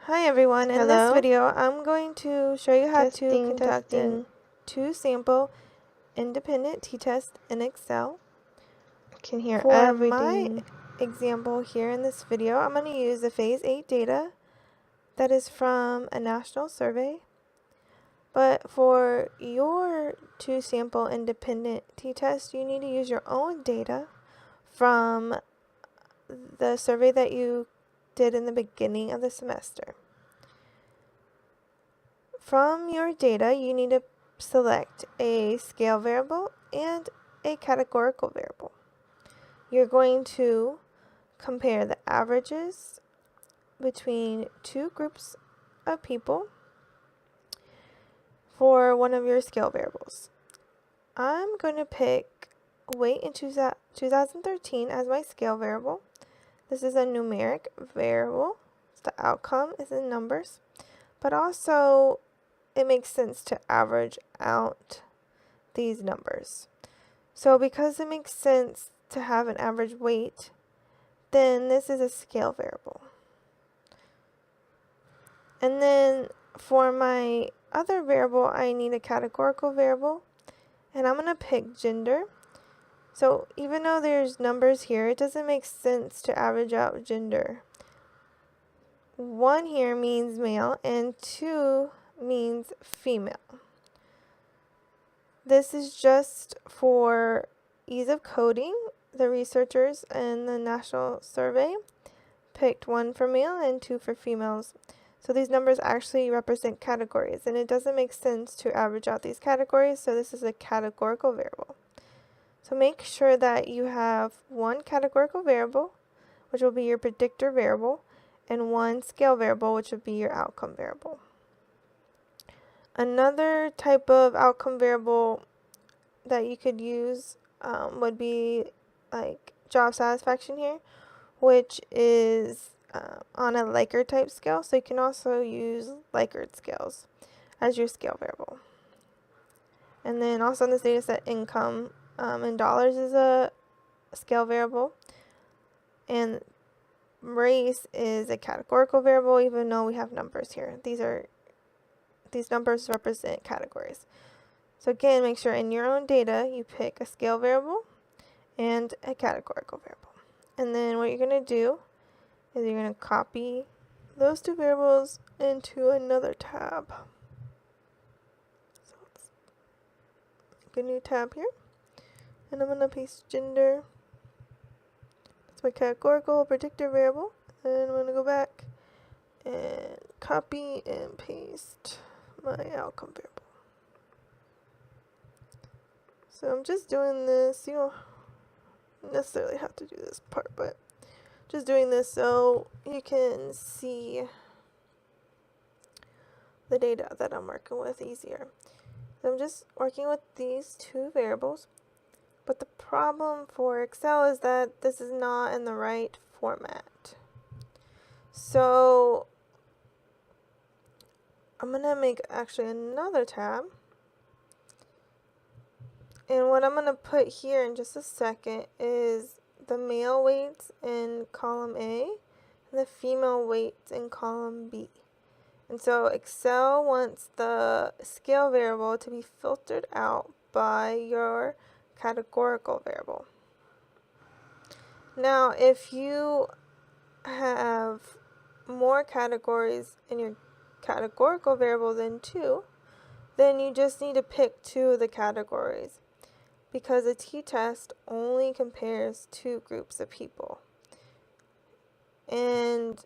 Hi everyone, in this Hello. video I'm going to show you how to Testing, conduct testing. an two-sample independent t-test in Excel. I can hear For my everything. example here in this video, I'm going to use the Phase 8 data that is from a national survey. But for your two-sample independent t-test, you need to use your own data from the survey that you did in the beginning of the semester. From your data, you need to select a scale variable and a categorical variable. You're going to compare the averages between two groups of people for one of your scale variables. I'm going to pick weight in 2013 as my scale variable. This is a numeric variable. The outcome is in numbers, but also it makes sense to average out these numbers. So because it makes sense to have an average weight, then this is a scale variable. And then for my other variable, I need a categorical variable, and I'm going to pick gender. So even though there's numbers here, it doesn't make sense to average out gender. 1 here means male and 2 means female. This is just for ease of coding. The researchers in the national survey picked 1 for male and 2 for females. So these numbers actually represent categories, and it doesn't make sense to average out these categories, so this is a categorical variable. So make sure that you have 1 categorical variable, which will be your predictor variable, and 1 scale variable, which would be your outcome variable. Another type of outcome variable that you could use would be like job satisfaction here, which is on a Likert type scale. So you can also use Likert scales as your scale variable. And then also in this data set, income in dollars is a scale variable. And race is a categorical variable, even though we have numbers here. These numbers represent categories. So again, make sure in your own data you pick a scale variable and a categorical variable. And then what you're going to do is you're going to copy those 2 variables into another tab. So let's make a new tab here. And I'm going to paste gender. That's my categorical predictor variable. Then I'm going to go back and copy and paste my outcome variable. So I'm just doing this. You don't necessarily have to do this part, but just doing this so you can see the data that I'm working with easier. So I'm just working with these 2 variables, but the problem for Excel is that this is not in the right format. So I'm going to make actually another tab. And what I'm going to put here in just a second is the male weights in column A and the female weights in column B. And so Excel wants the scale variable to be filtered out by your categorical variable. Now, if you have more categories in your categorical variable than 2, then you just need to pick 2 of the categories, because a t-test only compares 2 groups of people. And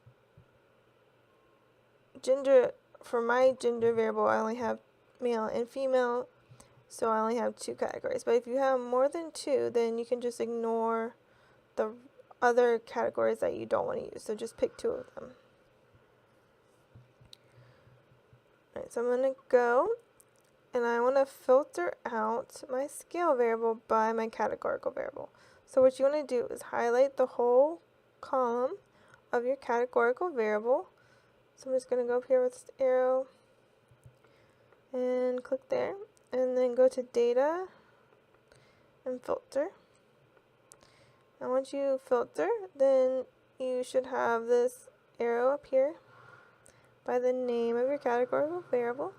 gender, for my gender variable, I only have male and female, so I only have 2 categories. But if you have more than 2, then you can just ignore the other categories that you don't want to use. So just pick 2 of them. Alright, so I'm going to go, and I want to filter out my scale variable by my categorical variable. So what you want to do is highlight the whole column of your categorical variable. So I'm just going to go up here with this arrow and click there, and then go to data and filter. And once you filter, then you should have this arrow up here by the name of your categorical variable.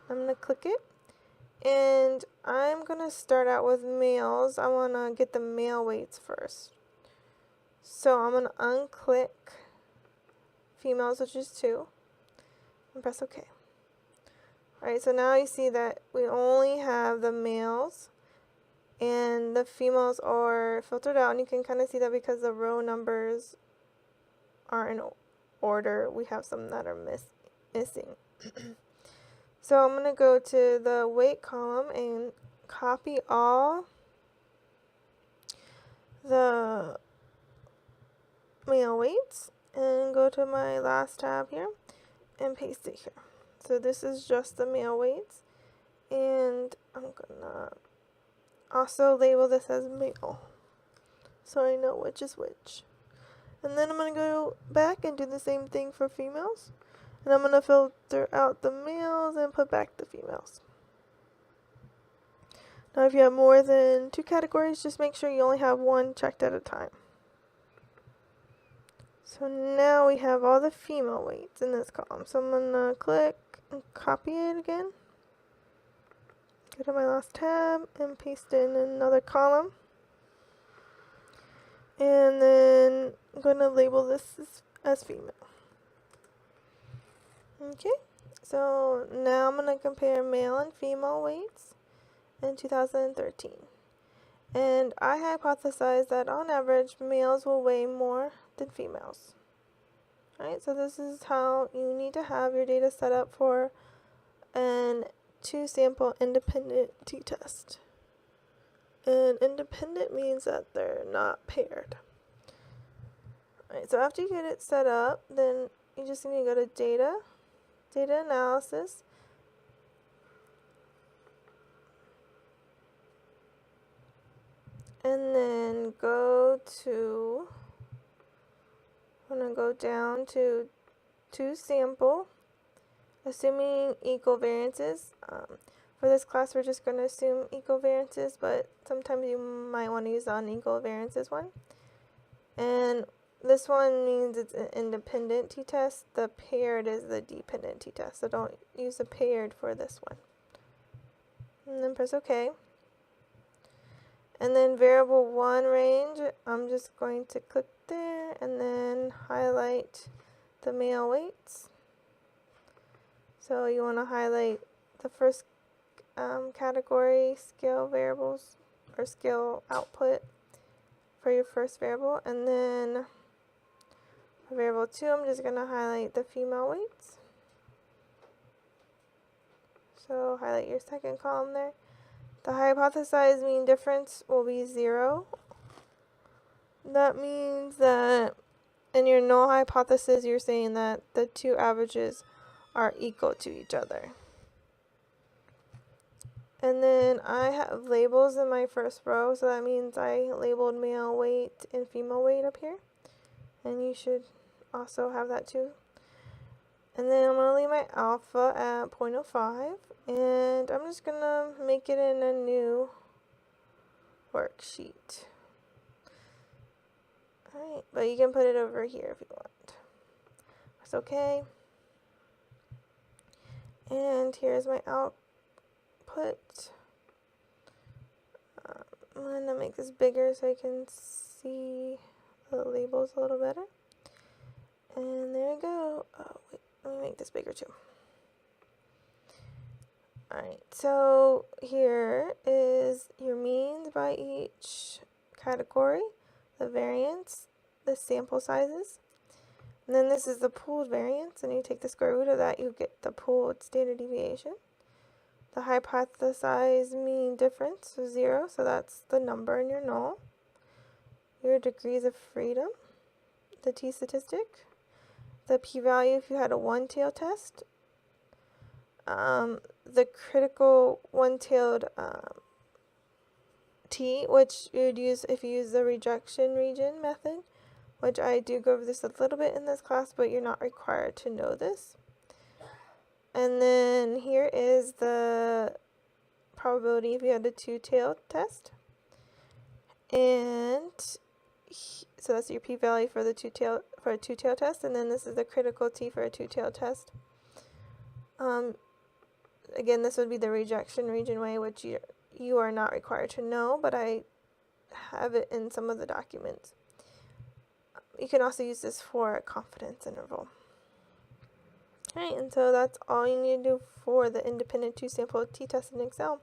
I'm going to click it, and I'm going to start out with males. I want to get the male weights first. So I'm going to unclick females, which is 2, and press OK. Alright, so now you see that we only have the males, and the females are filtered out, and you can kind of see that because the row numbers are in order, we have some that are missing. So I'm going to go to the weight column and copy all the male weights and go to my last tab here and paste it here. So this is just the male weights, and I'm going to also label this as male so I know which is which. And then I'm going to go back and do the same thing for females. And I'm going to filter out the males and put back the females. Now if you have more than 2 categories, just make sure you only have one checked at a time. So now we have all the female weights in this column. So I'm going to click and copy it again. Go to my last tab and paste it in another column. And then I'm going to label this as female. Okay, so now I'm going to compare male and female weights in 2013. And I hypothesize that on average, males will weigh more than females. Alright, so this is how you need to have your data set up for an 2-sample independent t-test. And independent means that they're not paired. Alright, so after you get it set up, then you just need to go to Data, Data Analysis, and then go to, I'm going to go down to 2-sample, assuming equal variances. For this class, we're just going to assume equal variances, but sometimes you might want to use the unequal variances one. And this one means it's an independent t-test. The paired is the dependent t-test, so don't use the paired for this one. And then press OK. And then variable 1 range, I'm just going to click there and then highlight the male weights. So you want to highlight the first category, scale variables, or scale output for your first variable. And then for variable 2, I'm just going to highlight the female weights. So highlight your second column there. The hypothesized mean difference will be 0. That means that in your null hypothesis, you're saying that the 2 averages are equal to each other. And then I have labels in my first row, so that means I labeled male weight and female weight up here. And you should also have that too. And then I'm going to leave my alpha at 0.05, and I'm just going to make it in a new worksheet. Alright, but you can put it over here if you want. That's okay. And here's my output. I'm going to make this bigger so I can see the labels a little better. And there we go. Oh, wait, let me make this bigger too. Alright, so here is your means by each category, the variance, the sample sizes, and then this is the pooled variance, and you take the square root of that, you get the pooled standard deviation. The hypothesized mean difference is 0, so that's the number in your null. Your degrees of freedom, the t-statistic, the p-value if you had a one-tailed test, the critical one-tailed t, which you would use if you use the rejection region method, which I do go over this a little bit in this class, but you're not required to know this. And then here is the probability if you had a two-tailed test. And so that's your p-value for the two-tailed test, and then this is the critical t for a two-tailed test. Again, this would be the rejection region way, which you are not required to know, but I have it in some of the documents. You can also use this for a confidence interval. Alright, and so that's all you need to do for the independent two-sample t-test in Excel.